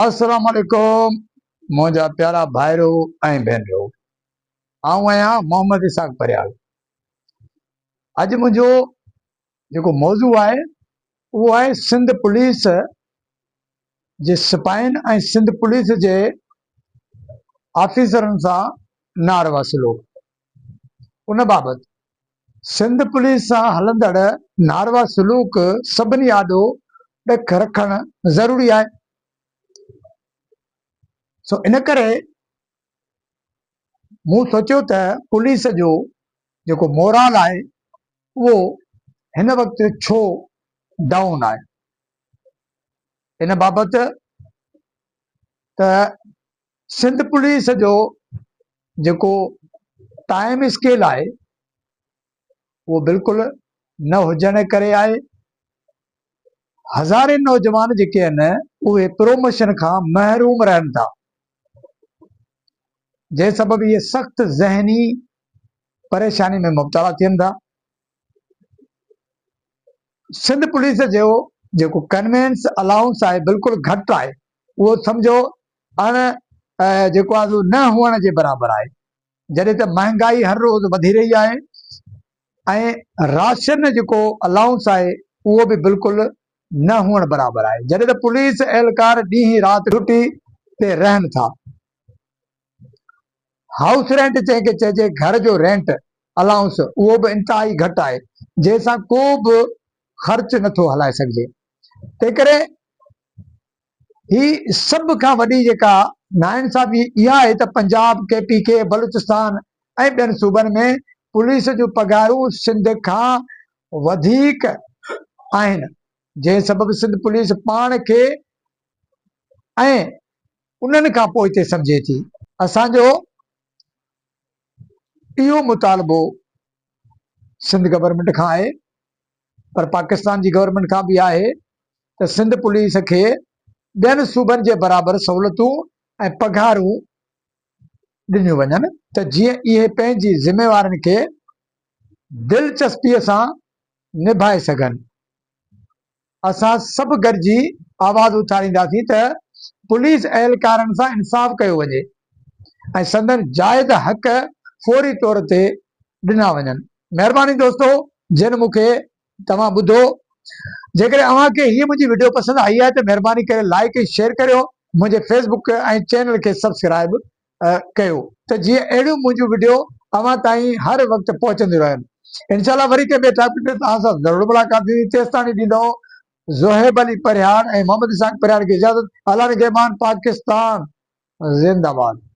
अस्सलाम वालेकुम मुझा प्यारा भाइरो ऐं भेनरो। आऊं आहियां मोहम्मद इसाक परियाल। अॼु मुंहिंजो जेको मौज़ू आहे उहो आहे सिंध पुलिस जे सिपाहियुनि ऐं सिंध पुलिस जे ऑफिसरनि सां नारवा सलूक। उन बाबति सिंध पुलिस सां हलंदड़ नारवा सलूक सभिनी आॾो ॾख रखणु ज़रूरी आहे। इन करे मूं सोचियो त पुलिस जो जेको मोराल आहे उहो हिन वक़्तु छो डाउन आहे। इन बाबति त सिंध पुलिस जो जेको टाइम स्केल आहे उहो बिल्कुलु न हुजण करे आहे। हज़ारे नौजवान जेके आहिनि उहे प्रोमोशन खां महरूम रहनि था, जंहिं सबबु इहे सख़्तु ज़हनी परेशानी में मुब्तला थियनि था। सिंध पुलिस जो जेको कन्वेंस अलाउंस आहे बिल्कुलु घटि आहे। उहो सम्झो जेको आहे न हुअण जे बराबरि आहे। जॾहिं त महांगाई हर रोज़ वधी रही आहे ऐं राशन जेको अलाउंस आहे उहो बि बिल्कुलु न हुअण बराबरि आहे। जॾहिं त पुलिस एहलकार ॾींहुं राति ड्यूटी ते रहनि था। हाउस रेंट जंहिंखे चइजे घर जो रेंट अलाउंस उहो बि इंतिहाई घटि आहे, जंहिंसां को बि ख़र्च नथो हलाए सघिजे। तंहिं करे ही सभ खां वॾी जेका नाइंसाफ़ी इहा आहे त पंजाब, KPK, बलूचिस्तान ऐं ॿियनि सूबनि में पुलिस जूं पघारूं सिंध खां वधीक आहिनि, जंहिं सबबु सिंध पुलिस पाण खे ऐं उन्हनि खां पोइ हिते सम्झे थी। असांजो इहो मुतालबो सिंध गवर्नमेंट खां आहे, पर पाकिस्तान जी गवर्नमेंट खां बि आहे त सिंध पुलिस खे ॿियनि सूबनि जे बराबरि सहूलियतूं ऐं पघारूं ॾिनियूं वञनि त जीअं इहे पंहिंजी ज़िम्मेवारियुनि खे दिलचस्पीअ सां निभाए सघनि। असां सभु गॾिजी आवाज़ उथारींदासीं त पुलिस एहलकारनि सां इंसाफ़ कयो वञे ऐं संदन जाइज़ हक़ फौरी तौर ते ॾिना वञनि। महिरबानी दोस्तो, जिन मूंखे तव्हां ॿुधो, जेकॾहिं अव्हांखे हीअ मुंहिंजी वीडियो पसंदि आई आहे त महिरबानी करे लाइक ऐं शेयर करियो। मुंहिंजे फेसबुक ऐं चैनल खे सब्सक्राइब कयो त जीअं अहिड़ियूं मुंहिंजूं वीडियो अव्हां ताईं हर वक़्तु पहुचंदियूं रहनि। इनशाला वरी कंहिं ॿिए टॉपिक ते तव्हां सां ज़रूरु मुलाक़ात थींदी। तेसिताईं ॾींदो ज़ोहेब अली परिहार ऐं मोहम्मद इसाक परिहार खे इजाज़त। अल्लाह निगहबान। पाकिस्तान ज़िंदाबाद।